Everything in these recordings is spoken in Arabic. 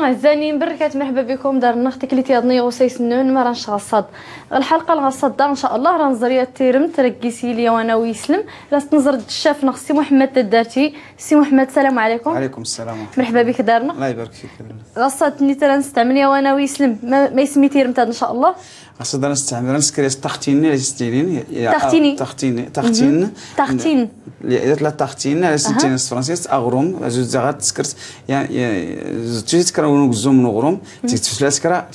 اعزائي بركات مرحبا بكم دار النخت كليتي هاد نيغو سيسنون ما رانش غصاد الحلقه الغصاد ان شاء الله راه نزريا تيرم تركيسي لي وانا ويسلم راس نزرد الشاف نخ سي محمد تدارتي. سي محمد السلام عليكم. وعليكم السلام مرحبا بك دارنا. الله يبارك فيك. غصاد ني ترى نستعمل يا وانا ويسلم ما يسمي تيرم ان شاء الله. غصاد نستعمل نسكري تختيني لا ستيلين تختين لا تختين لا ستين فرنسيس اغروم زوج زغات سكرت يعني زوج تكرون زوم من غروم تفتفلاس كرا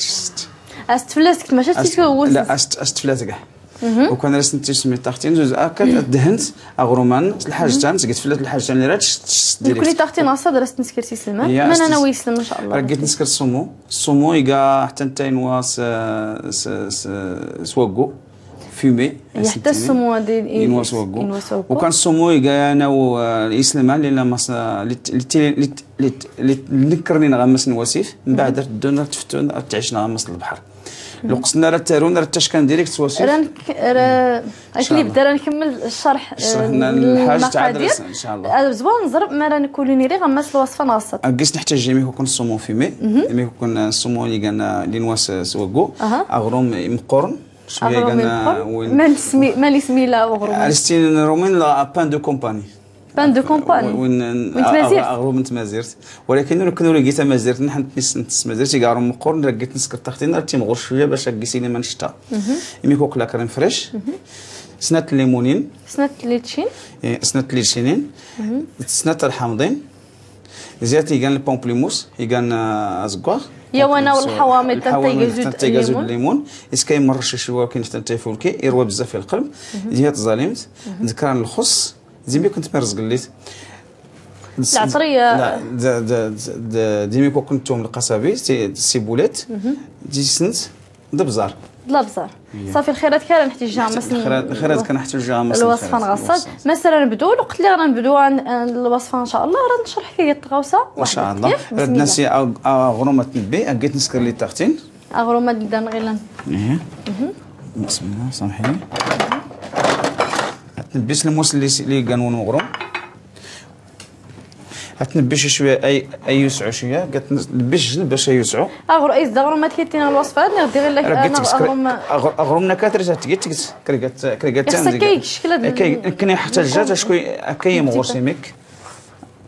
استفلاسك ماشي تيكون لا استفلاس كاع وكان راسن تسمي تختين زوج اكل دهنت اغرومان الحاجتان تقيت فلات الحاجتان اللي راه ديريكت كل تختين غصاد راس نسكرتي سلمان من انا ويسلم ان شاء الله راه قلت نسكر السومو يقا حتى نتاين واس سواقو فيمي حتى السمو دي ينواس وقو وكان السمو يقا انا والاسلام اللي ماس اللي نكرني نغمس نواسيف من بعد دونا تفتون تعيش نغمس البحر لو قصنا راه التارون راه تاش ديريكت واسيف راه اكلي بدا نكمل الشرح الحاجه تاع ان شاء الله زوين نضرب ما راه نكوليني غير غمس الوصفه ناقصه قيس نحتاج مي يكون السمو فيمي مي يكون السمو اللي كان اللي نواس سواقو اغروم مقرن شويه كان ما اسمي لا اغروم الستين رومين لا بان دو كومباني بان دو كومباني وين اغروم تمازيرت ولكن كنو لقيت مازيرت نحن مازيرت كاع مقرن لقيت نسكر تختين راه تيمغور شويه باش كيسيني ما نشتا يميكو كلا كريم فريش سنات الليمونين سنات ليتشين سنات ليتشينين سنات الحامضين زيات يقان البومبليموس يقان ازكوار يا وانا والحوامض تاع زود الليمون اسكاي مرش شويه كاين حتى فولكي يروى بزاف في القلب ديال الظالمت ذكران الخص زي ما كنت مرزق ليت العطريه لا ديما كنتم القصابي سيبولات دي سنت دبزار الابزار صافي الخيرات كاع نحتاجها مثلا الخيرات كنحتاجها مثلا الوصفه نغصات مثلا نبداو وقت اللي غنبداو الوصفه ان شاء الله راه نشرح كيف الطغوسه ان شاء الله بدنا سي غرومه تنبي لقيت نسكر لي تختين غرومه دان غير بسم الله سامحيني تنبيش الموس اللي كانون مغروم تنبيش شويه اي يوسعوا شويه كتنبيش باش يوسعوا رئيس غرومات كيتينا الوصفه غادي غير لك انا غرومنا كاترجا تيت كريغات كاين حتى الجاج شكون كاين مغرسيميك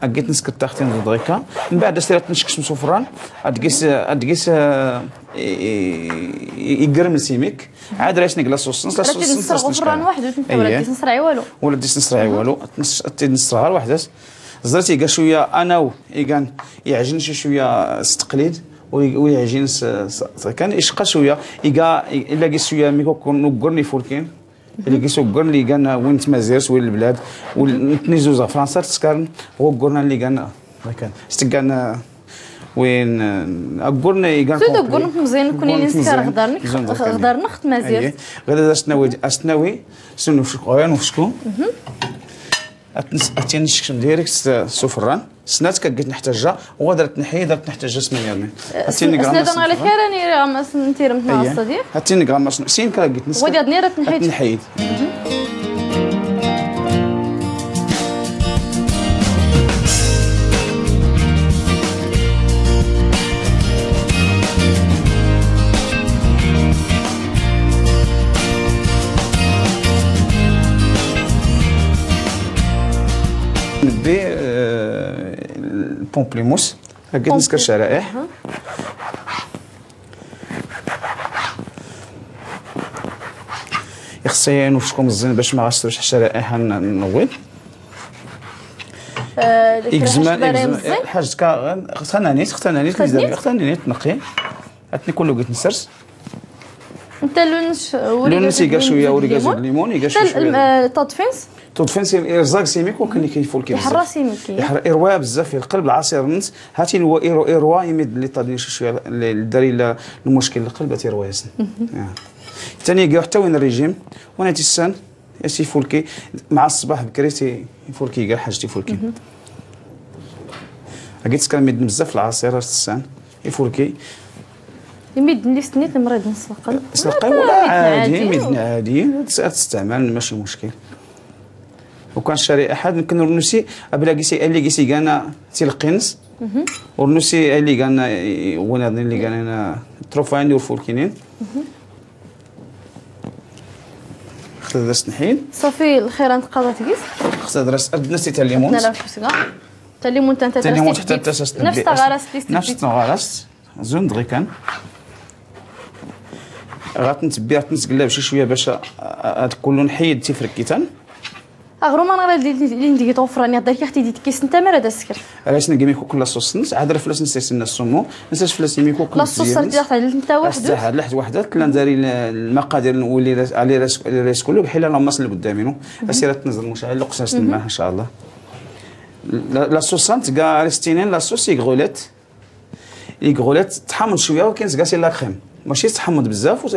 اكيت نسكت تحتين دغيكا من بعد سيرت نشكش مسفران ادقيس يقرم سيميك عاد رايش نقلا صوص نص غفران واحد ولا ديس نصرعي والو ولا ديس نصرعي والو نصرها وحده زرتي كاع شويه انا كان يعجن شويه استقليد ويعجن كان يشقى شويه الا قيس شويه ميكو نقرني فولكين اللي كيسو قرن اللي كان وين تمازيرت وين البلاد ونتنيزوزا فرنسا تسكرن هو قرنا اللي كان استكان وين قرنا يكان سود قرن مزيان كوني نسكر غدار نخت مازيرت غدا استناوي سنو فشكوان وفشكو اتين نشكشم ديريكت سفران سنات كقيت نحتاجها وغادر تنحي درت نحتاجها 8 هاتيني غرام سنات على كيراني غمس نتير متناصه ديال هاتيني غرام سين كلا قيت نسكر ودي دنيره تنحيد نبي البومبليموس لقيت نسكر شرائح خصني نفشكم الزين باش ما غاشتروش شرائح نوض زمان حاجتك اختنانيت تنقي عطني كله قلت نسرس انت لونس يقا شويه وريقا زود الليمون يقا شويه تطفينس تدفن ارزاق سيميك وكان كيفول كيف يحرى سيميك يحرى بزاف في القلب العصير نت هاتي الوا يمد لي طادي شويه الدري المشكل القلب تيروا ياسن ثاني كاع حتى وين الريجيم وانا تيسان ياسي فولكي مع الصباح بكري تي فولكي كاع حاجتي فولكي لقيت كان مد بزاف العصير تسان يفولكي يمد لي سنيت المريض نسلقل ولا عادي مدنا عادي تستعمل ماشي مشكل وكان شاري احد يمكن نسي بلا كيسي اللي كيسي كانا تيلقينس ورنوسي اللي كان وانا اللي كان انا تروفاين والفولكينين خذ درس نحيل صافي الخير نتقاضى تقيس خذ درس الناس تاع الليمون لا فسكا تاع الليمون تاع الليمون حتى تاسس نفس تغارس نفس تغارس زون دغيا كان غاتنتبي غاتنتقلب شي شويه باش هاد كله نحيد تيفركيتان اغرو ما نرى اللي نديك توفراني هذاك اختي ديت كيس انت مرا داسكر علاش نقيميكو كل صوص عاد فلاس نسيسنا السمو نساش فلاس يميكو كل لا صوص صرتي داخل انت واحد لحد وحده تلا نداري المقادير نولي على راس كله بحال لاماس اللي قدامينو اسير تنزل المشعل قصاص الماء ان شاء الله لا صوصانت كاع ريستينين لا صوص يغولات تحمض شويه ولكن تكاسي لا كريم ماشي تحمض بزاف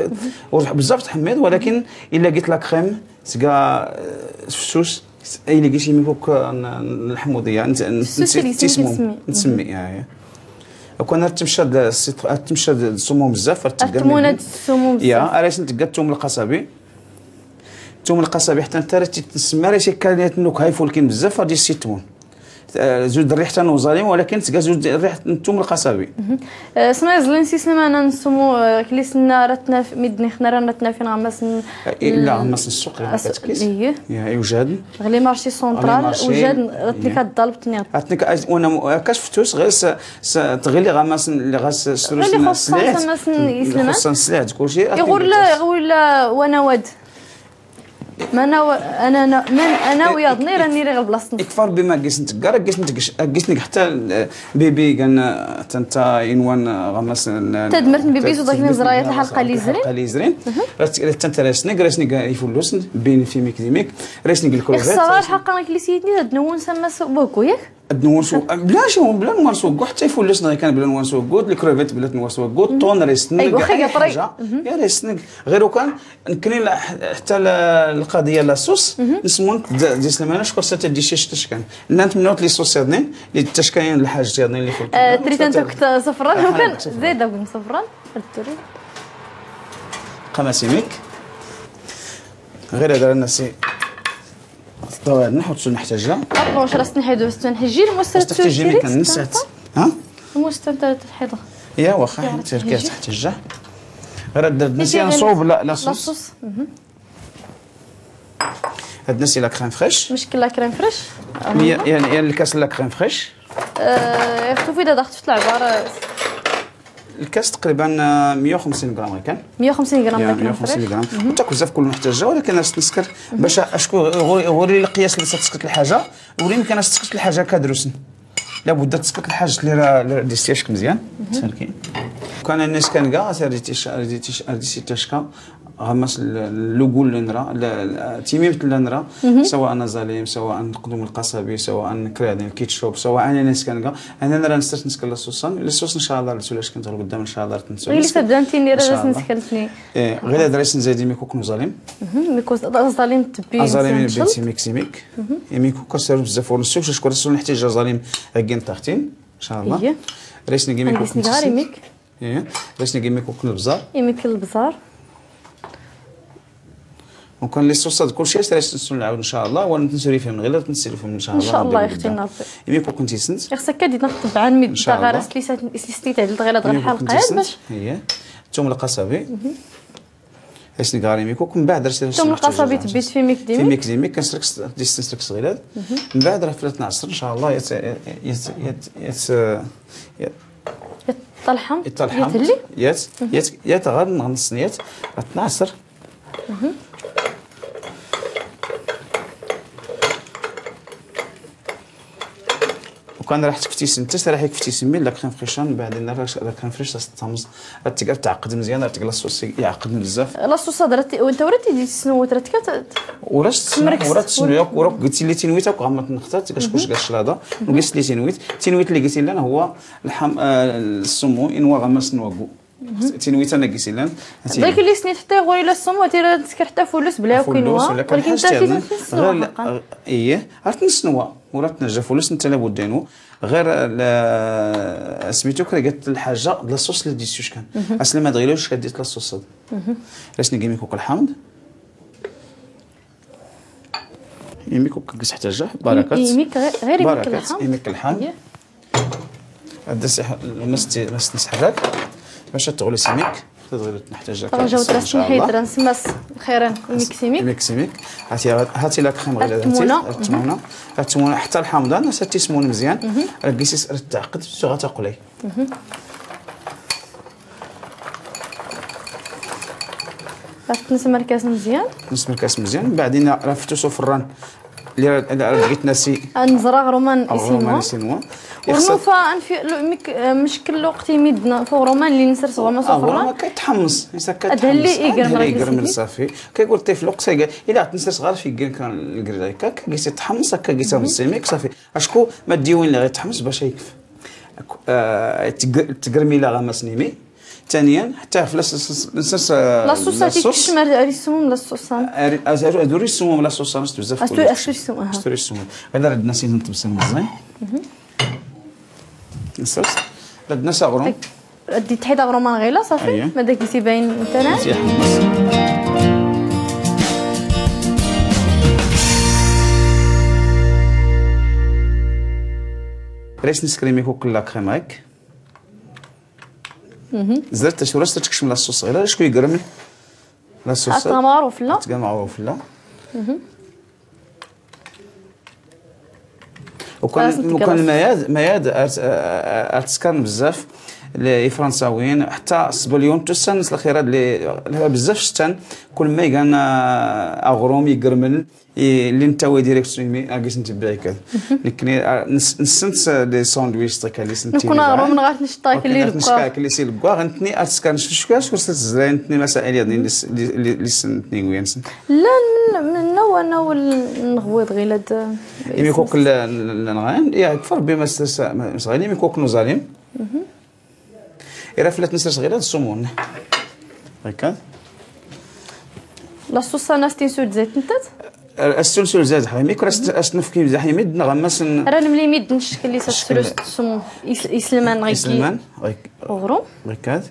بزاف تحميض ولكن الا لقيت لا كريم تلقى فشوش اي اللي قيتي ميكوك الحموضيه انت تسمي وكون تمشى السموم بزاف الثمونه السموم بزاف يا علاش نتلقى الثوم القصبي حتى انت تسمى راه كانت النكهه فولكين بزاف غادي السيتمون زود الريح تاع نوزاليم ولكن تلقى زود الريح الثوم القصبي سما زلنسي سما انا نسمو كليسنا راتنا ميدني خنا راتنا فين غمس لا غمس السوق كتكيس يا يوجد غلي مارشي سونطرال وجاد راتني كضلبتني عطنيك وانا كشفتوش غير تغلي غمس اللي غاس سلوس السلاح خصنا السلاح كلشي يقول لا وانا واد ما انا ويا ضني راني غير بلاصتنا اكفر بما قيسنت حتى بيبي كان تنتا انوان غمس تدمرت بيبي وداك زرايات الحلقه اللي زرين تنتا راسني يفلوس بين في ميك راسني الكروفيت خصها الحق انا كلي سيدني دنون سما بوكو ياك نورسو بلا نورسو حتى يفلسنا كان بلا نورسو كود الكروفيت بلا نورسو كود طون ريسني ايوا خير حاجه يا ريسني غير كان كاين حتى القضيه لا صوص نسمون دي سلمانه شكون تدي شي تشكان نانت منوت لي صوص يدني اللي تشكاين الحاجه يدني اللي فوق تريد انت كنت صفران وكان زيد بن صفران التري قماسيميك غير هذا الناس طبعا نحط نحتاجها واش راس نحيدو باش نحجي المسترد تحتاجي مي كان نسات ها المسترد تحيدها يا واخا تركيا تحتاجها غير نسي نصوب لا صوص هاد نسي لا كريم فريش مشكل لا كريم فريش يعني الكاس لا كريم فريش شوفي اذا ضغطت في العباره الكاس تقريبا 150 غرام كان 150 غرام 150 غرام تاكل بزاف كل محتاجه ولكن راس تسكر باش اشكو غوري القياس اللي تسكت الحاجه وري يمكن راس تسكت الحاجه كدروسن لابد تسكت الحاجه اللي ديستياشك مزيان تفركي كان الناس كان كاع رديتي تشكا غمس اللوغول لنرا تيميمت لنرا سواء نزاليم سواء قدوم القصبي سواء كرادين الكيتشوب سواء انا ناس كان انا راه نسترت نسكر الصوصان الصوص ان شاء الله ولاش كنت قدام ان شاء الله تنسوا غير تبدانتيني راه نسكلتني غير دريس نزيدي ميكوك نزاليم ميكوك زاليم تبي زاليم بيتي ميك ميكوك كسر بزاف ونسوق شكون رسول نحتاج زاليم غين تحتين ان شاء الله ريس نجي ميكوك نغاري ريس نجي ميكوك البزار يميك البزار وكان لي صوصات كلشي راح نعاود ان شاء الله ونتنسوري فيهم غير تنسيروا فيهم ان شاء الله ان شاء الله يا اختي نربي يميكو كنتي سنت خصك كدي نخطب عن ميد غير سليت على غير هاد الحلقه باش هي الثوم القصبي اسني غاري ميكو من بعد درت الثوم القصبي تبيت في ميك ديميك كنسرك ديستنسرك صغيرات من بعد راه فلات نعصر ان شاء الله يتطلحم يت غير نغنص نيات تنعصر وكان راح تفتيس انت راح يكفتيس مين لا كريم فريشان بعدين لا كريم فريش تستمز تقدر تعقد مزيان راه تقلى الصوص يعقد بزاف لا الصوص درتي وانت وريتي ديال السنو راه ورات تسنويا وراك قلتي لي تنويتك غامط نختار كاش كاش هذا وقلت لي تنويت اللي قلتي لنا هو السمو انوا غمس نوغو تنويت انا قلتي لنا داك اللي سنيت حتى غوري لا السمو تيرا تسكر حتى فلوس بلا كينوا ولكن انت غير ايه عرفت نسنوا ورا تنجا فلوس انت لابد دينو غير سميتو كرا قالت الحاجه لاصوص اللي ديتوش كان اصلا ما تغيروش كديت لاصوص هذا علاش نقي كوك الحامض يميك كوك حتى جا بركات يميك غير يميك الحامض الماس تنسحرك باش تغلي سميك تغلي نحتاج جاوت راس نحيد راس ماس خيرا الميكسيميك هاتي لا كريم غير التمونه حتى الحامضه ساتي سمون مزيان ركيسي تعقد غتقلي تنسمر كاس مزيان من بعدين راه في الران اللي لقيت ناسي نزرع رومان يسينوا ورنوفا مشكل وقت يمدنا فوق رومان اللي نسرس غما صفرا ما كيتحمص هذا اللي يقرم صافي كيقول الطفل وقت الا تنسرس غير في كان الكريد هكاك كيسي تحمص هكا كيسا مسيميك صافي اشكو ما ديوين اللي غيتحمص باش يكف تقرمي لا غما سنيمي ثانيا حتى في لاصوص تيكشمر ريسوم لاصوصان ادوري السموم لاصوصان بزاف اشتري السموم الا ردنا سي نطبسو مزيان نصوص ردنا صغرون دي تحيد غرومان غيلا صافي ما داك يسي باين انت انا ريس نسكريميكو كل كريم هاك زرت شورا تكشم لاصوص غير شكون يقرم لاصوص تا معروف لا تا معروف لا وكان مياد ارتسكان بزاف لي فرنساويين حتى سبليون توسا الناس الاخيره اللي بزاف شتان كل ما يقالنا اغروم يقرمل اللي انت هو ديريكتوريمي اكيس نتبعي كذا لكن نسنت لي ساندويتش طيك اللي سنتي نكون اغروم نغات نشطاك اللي نشكاك اللي سي لكوا غنتني ارتسكان شكون زرين نتني مسائل اللي سنتني وين لا نو نغويض غير هاد يميكوك النغان يكفر بما صغيرين يميكوك نوزاليم إلا فلات نسرس غير هاد السمون هكا لاصوصا ناس تنسود زيت نتات السلسل زاد حيميك نفكي بزاف يمد نغمس راه ملي يمد نشكل لي سلسل السمون يسلمان يسلمان غرو غيكاد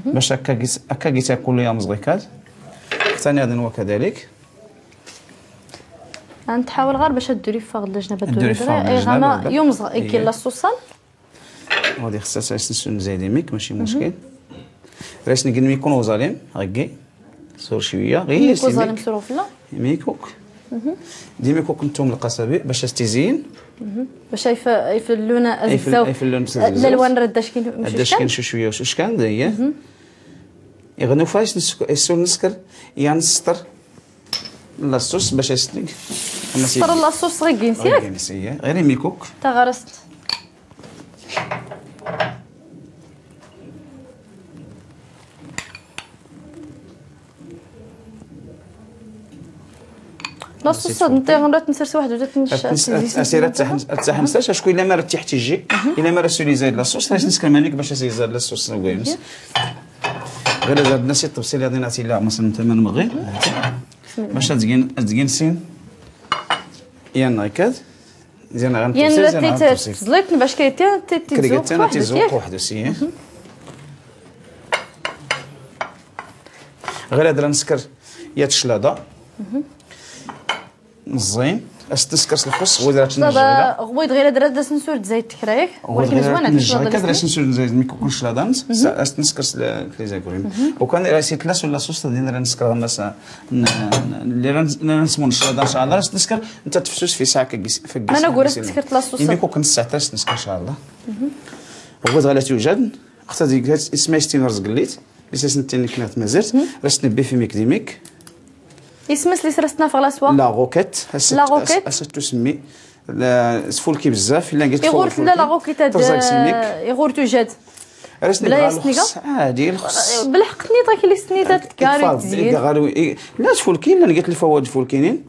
باش هكا تاكل يا مزغيكاد ثاني هذا هو كذلك نتحاول غير باش ديري فاغ الجناب الدوري غما يمزغ كي لاصوصان غادي خصها سنسون زايد ميك ماشي مشكل راس نقول يكون وزالين هكي صور شويه غير وزالين سروفلا ميكوك ديميكوك نتوم القصبي باش تزين باش يفلونا الزاو الالوان رداش كاين شويه واش كان هي يغنوا فاش يسول نسكر يا نسطر لاصوص باش يسلك نسطر لاصوص غير كينسيك غير ميكوك تا غرست لاصوص نتي غنبات نسرس واحد ولا اسير تحن ساش شكون الا ما راه تحت يجي الا ما راه سولي زايد لاصوص راش نسكر مانيك باش يزيد لاصوص وينس غير زاد نسي التبصيل غادي نعطي لها مثلا ثمن مغي باش تزكين سين يان هكذا زين غنتبصيل تزليت باش تيزوق واحد سي غير هذا نسكر يا تشلاضه زين اش تسكرس الخص غويدرات النجيله غويد غير درا سنسور زيت كرايك ولكن زوينه الشلاضه كدرا سنسور زيت مي كون شلاضانت اش تسكرس كليزاكورين وكان راسي ثلاث ولا صوص ديال نسكر مثلا اللي نسمون الشلاضه ان شاء الله راس نسكر انت تفسوس في ساعه فك انا قولت سكرت لاصوص مي كون 19 نسكر ان شاء الله غويد غالا توجد اختي ديك اسمها ستين رزق قليت بس سنتين كنات مازالت باش تنبي في ميك اسمس اللي سرستنا في غلاسوا لا روكيت اش تسمي سفولكي بزاف الا قلت يغور لا لا روكيت هذا يغور توجد بلا يسنيكا عادي الخص بالحق نيطا كي سنيتات كاري تزيد لا تفولكي لا قلت لي فواد فولكينين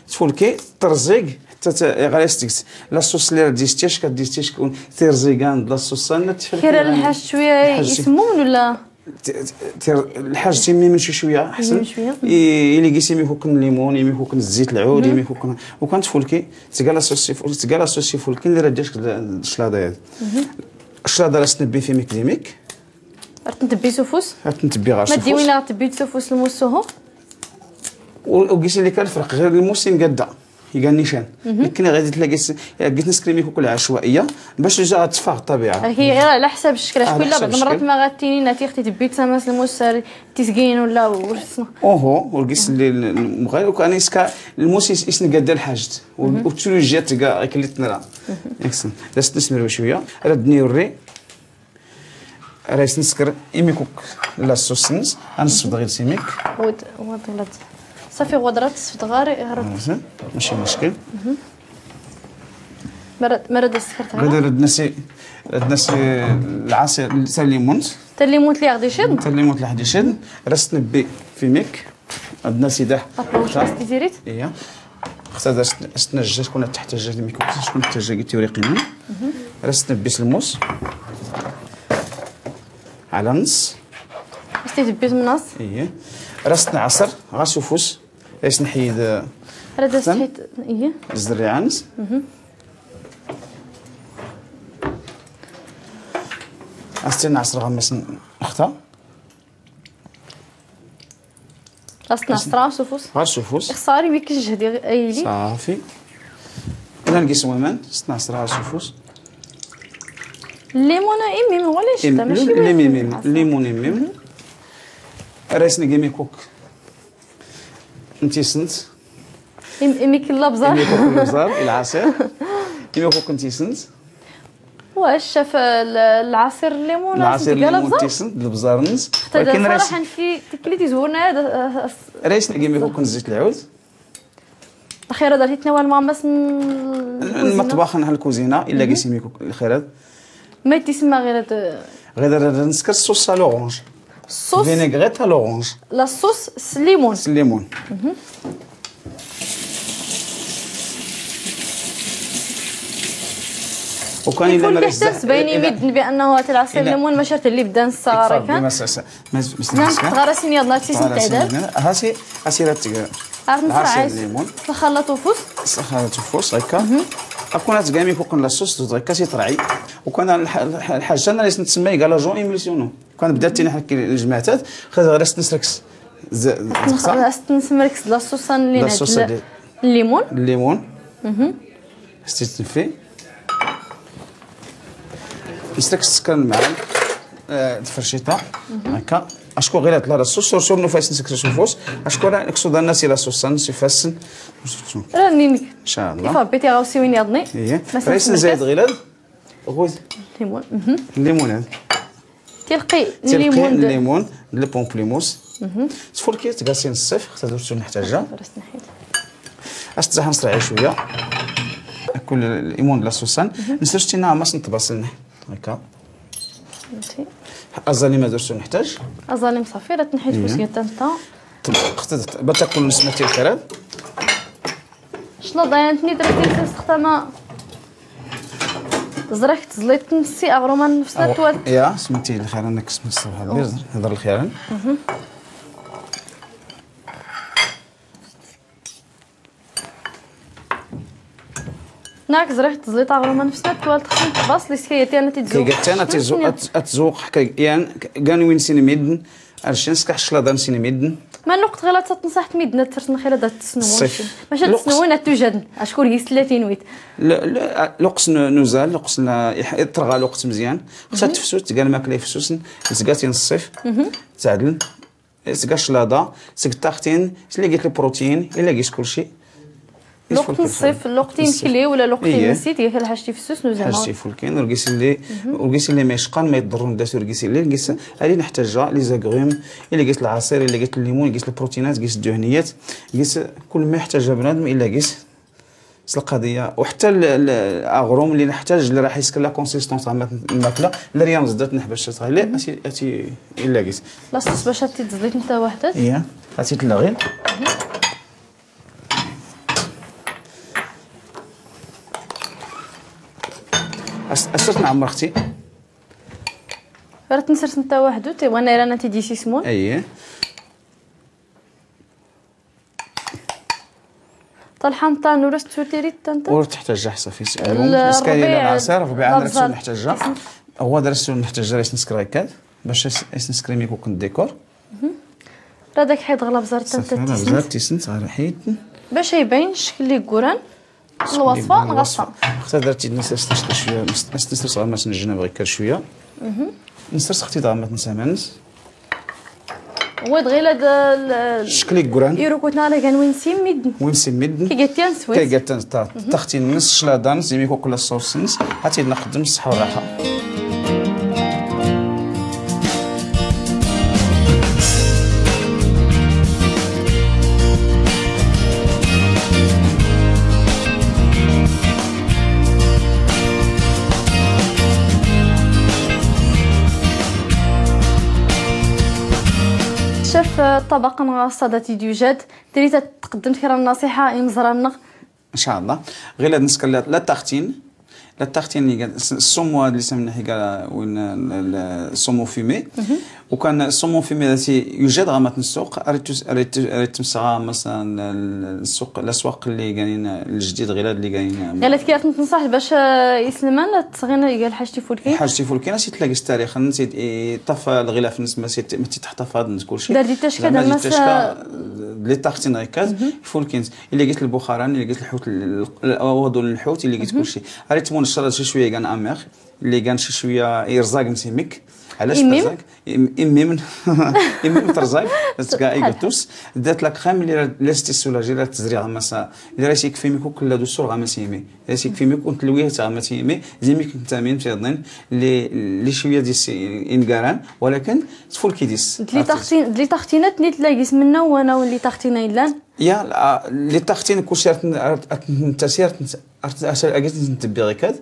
تفولكي ترزيق حتى غالستيكس لا صوص اللي ديستيش كديستيش كون ترزيقان لا صوصان تفرق كير الحاج شويه يسمون ولا الحاج تيمي من شويه احسن اللي قيسي ميكون الليمون يميكون الزيت العود يميكون وكان تفولكي تقال صوص فولكي اللي راه ديالك الشلاضه هذه الشلاضه راه تنبي في ميك تنتبي سوفوس تنتبي غير سوفوس ما ديوين راه تبي سوفوس الموسوهو وقيسي اللي كان الفرق غير الموسين قاده يلقى النيشان لكن غادي تلاقي بغيت نسكريمي كل عشوائيه باش جا غتفاق الطبيعه. هي غير على حساب الشكل، حيت لا بعض المرات الشكل. ما غاتيني ناتي اختي تبيت سماس الموس تيسكين ولا ورسنا اوهو ورقيس اللي المغرب وكان يسكا الموس يسن قاد الحاجت والتولوجيات كاع اللي تنرا يكسن لاست نسمر شويه ردني وري رايس نسكر ايميكوك لا سوسنس غنصفد غير سيميك ود ولاد صافي غدرات صفدغاري ماشي مشكل. مرد السكرت غدا ردنا سي العصير تاع الليمون حتى الليمون اللي غادي يشد تاع الليمون اللي حد يشد رست نبي في ميك عندنا سيداح واش راستي ديريت اييه خصها تنجى شكون تحتاج الميكروب شكون تحتاج قلتي وريقينا رست نبي الموس على نص راستي دبيت من نص اييه رست نعصر غير سوفوس باش نحيد هذا صحيت اييه الزريعانس أستي نعصر غمس نختار راس نعصر سوفوس غير سوفوس اخساري بك الجهدي ايلي صافي انا نقيس ومان نعصر غير سوفوس الليمون ايميم هو اللي يشد ماشي الليمون ايميم رايس نقيمي كوك انتي سنت ايميك اللبزار ايمي كوك البزار العصير ايمي كوك انتي سنت واش شاف العصير الليمون العصير الليمون تيسنت البزار نز ولكن رايس صراحه في تكلي تيزورنا هذا رايس نقيمي كوك نزيت العود الخير درتي تناول مع مس المطبخ نحل الكوزينه الا قيسي كوك الخير ما تسمى غير غير نسكر الصوص تاع لورانج الصوص فينيغريت تاع لورانج لا صوص الليمون الليمون وكان الا ما كيحتاس باين يمد بانه تاع العصير الليمون ما شرط اللي بدا الصغار كان نعم غراسين يلا تيسن تعدل هاسي راتك العصير الليمون خلطو فوس خلطو فوس هكا اكون تقامي فوق لاصوص هكا سي طرعي وكان الحاجه انا اللي نسميه قال جون ايميلسيونو كان بدات نحكي الجماعات خذ غير نسركس نسمركس لاصوص اللي نعدل الليمون استيتفي نسركس السكر مع الفرشيطه هكا اشكو غير هاد لاصوص سور نفاس نسكر سوفوس اشكو نكسو الناس لاصوص نسفاسن راني ان شاء الله فابيتي غاوسي وين يضني رايس نزيد غير غوز الليمون الليمون هذا تلقي الليمون لي بومبليموس تفور كي تقاسين الصيف خصها درتو نحتاجها استزاح نسرعي شويه كل الليمون لاصوصان نسرتينا ماس نطباسلنا هكا ازالي ما درتو نحتاج ازالي صافي راه تنحيت فوسكيت انت خصها باش تاكل نسمتي الخيرات شنو ضيانتني درتي تستخدم زرعت زليت نسي اغرومان نفس التوال يا سميتي الخيران نكس الصباح هضر الخيران ناك زرعت زليت اغرومان نفس التوال تخصني باص لي سكيتي انا تتزوق كي انا تزوق يعني كانوا وين سيني ميدن ارشنس كحشلا دان سيني ميدن ما الوقت غير تنصح ميدنا ترسن خير هذا التسنون ماشي تسنون توجد اشكون هي 30 ويت لا لقص نزال لقص يطرغى الوقت مزيان خصها تفسوس تلقى الماكله يفسوسن تلقاتي الصيف تعدل تلقى شلاضه تلقى تاختين اللي لقيت البروتين الا لقيت كلشي لوقت الصيف لوقت يمكلي ولا لوقت نسيت هي الحاجه فسوس نزال حاجتي فولكين ورقيس اللي ما يشقان ما يضرون داس ورقيس اللي نقيس اللي نحتاجها لي زاغروم اللي لقيت العصير اللي لقيت الليمون لقيت البروتينات لقيت الدهنيات لقيت كل ما يحتاجها بنادم الا لقيت القضيه وحتى الاغروم اللي نحتاج اللي راح يسكن لا كونسيستونس تاع الماكله لا ريان زدت نحبش تغلي اتي الا لقيت لاصوص باش تزيد انت وحدك اييه اتي تلاغي أسرت نعمر أختي راه تنسرت نتا وحدو تي وانا رانا تي ديسي سمون أيه طلحان طان ورست تيري تنتا ور تحتاج حصه في سالون سكاينا العصير ربيع درسو نحتاجها هو درسو نحتاج ريس نسكر هكا باش نسكريمي كوك الديكور راه داك حيد غلا بزار تنتا بزار تيسنت غير حيد باش يبين الشكل اللي كوران الوصفه نغصها اختي درتي نسرت شويه نسرت غير ما تنجنا بغيك شويه نسرت اختي غير نسامنس هو دغيا هذا شكلي كوران يروكوتنا راه كان وين سيميد وين سميد كي قلتي نسويت كي قلت تختي نص شلاضه زي كل الصوص نص هاتي نقدم الصحه والراحه. شاف الطبق نغاصه داتي ديوجاد دريت تقدم كرا النصيحه يمزرنا ان شاء الله غير هاد نسكر لا تارتين لا تارتين اللي السومو اللي سمينا حكا وين السومو فيمي وكان السومو فيمي التي يوجد غامات السوق ريت تمسغا مثلا السوق الاسواق اللي كاينين الجديد غير اللي كاين قالت كي تنصح باش يسلمان لا تصغينا قال حاجتي فولكين حاجتي فولكين سي تلاقي التاريخ نسيت طفى الغلاف نس ما تحتفظ كلشي دار دي تشكا دار الناس لي تارتين ريكات فولكين اللي قلت البخاران اللي قلت الحوت الاوض الحوت اللي قلت كلشي ريت نشرب شويه كان امير اللي كان شويه يرزاق مسيمك علاش ترزاق من من ترزاق تلقى ايغوتوس دات لك خام اللي لاستي سولاجي لا تزريع مسا اللي راه يكفي ميكو كل دو سور غامسيمي راه يكفي ميكو تلويه تاع مسيمي زي ميك تامين في ظن اللي شويه ديس انغاران ولكن تفول كيديس لي تختينات نيت لاقيس منا وانا واللي تختينا يلان يا لي تختين كلشي تسير اجيت نتبي غيكاد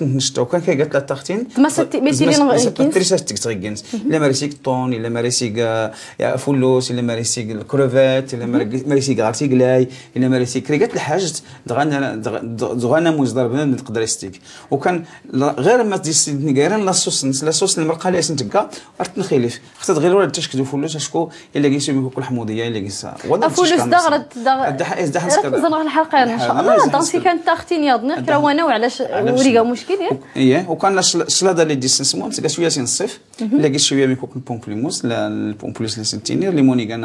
نشتو كان كي قالت لا تختين ما ميتي لي تريساش تكتغينس الا ماريسيك طون الا ماريسيك فولوس الا ماريسيك الكروفات الا ماريسيك غارتي كلاي الا ماريسيك ريقات الحاجه دغانا مزدر بنادم نقدر يستيك وكان غير ما تديس نكايران لا صوص المرقه اللي سنتكا رت نخيلف خصها غير ولا تشكدو فولوس اشكو الا كيسوي كل حموديه الا كيسا فولوس دغرت زنق الحلقه ان شاء الله دونك كانت تختين ياضني كرا وانا وعلاش وريقه مشكل ايه وكان الشلاضه اللي ديس نسموها تلقى شويه نصيف الا قيت شويه من كوك البومبليموس لا البومبليس اللي سنتينير ليموني كان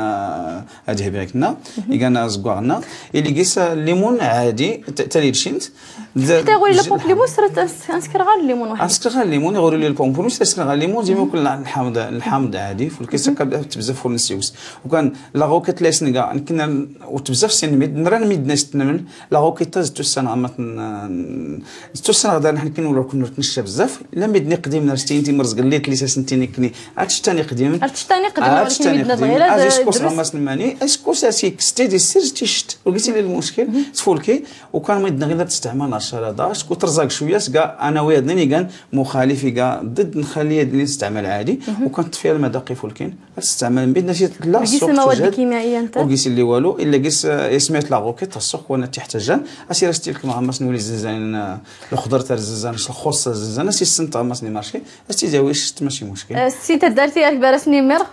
هذه بيكنا كان زكوارنا اللي قيس الليمون عادي تالي شنت حتى يقول لي البومبليموس راه نسكر غير الليمون واحد نسكر غير الليمون يقولوا لي البومبليموس نسكر غير الليمون ديما كل الحامض عادي في الكيس بزاف فول نسيوس وكان لا روكيت لاسنكا كنا وتبزاف سين ميد نران ميد ناس تنمن لا روكيت تو السنه عامه تو السنه غدا نحن كنا نتنشى بزاف لا ميدني قديم نرستينتي مرزق الليت اللي سنتيني كني عرفتي قديم غير اسكو رماس الماني اسكو ساسي ستيدي سيرتيشت وقلتي لي المشكل تفولكي وكان ميدنا غير تستعمل 10 اسكو ترزاق شويه كاع انا ويدني كان مخالف كاع ضد نخلي اللي نستعمل عادي وكنت فيها المذاق فولكين تستعمل بيدنا شي لا قيس المواد الكيميائيه انت وقيس اللي والو الا قيس سميت لا روكيت السوق وانا تحتاجان اسير استيلك مع مسنولي الزنزان الخضر تاع الزنزان الخص الزنزان سي سنت مسني مارشي استي داويش ماشي مشكل السي درتي اخبار نمر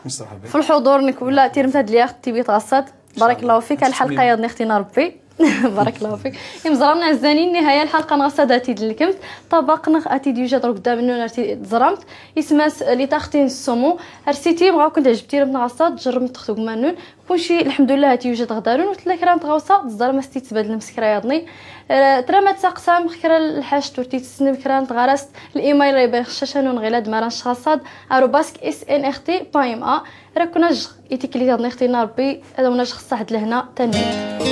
في الحضور نك ولا تيرمت هاد الياخ تيبي تغصد بارك الله فيك الحلقه يا اختينا ربي بارك الله فيك مزرمنا عزانين نهايه الحلقه نغصداتي دلكمت طبقنا اتي ديجا درك قدام منو نرتي زرمت اسمها لي تختين السومو رسيتي بغاو كنت عجبتي ربنا غصاد جربت تختو منون كلشي الحمد لله هاتي يوجد غدارون وتلا كرا تغوصا الزر ما ستي تبادل مسكرا يضني ترى ما تسقسام خكرا الحاج تورتي تسنب كرا تغرست الايميل راه يبان خشاشانون غيلاد مران شخاصات @snrt.ma راه كنا ايتيكلي يضني اختي ربي هذا ونجخ صحد لهنا تنميت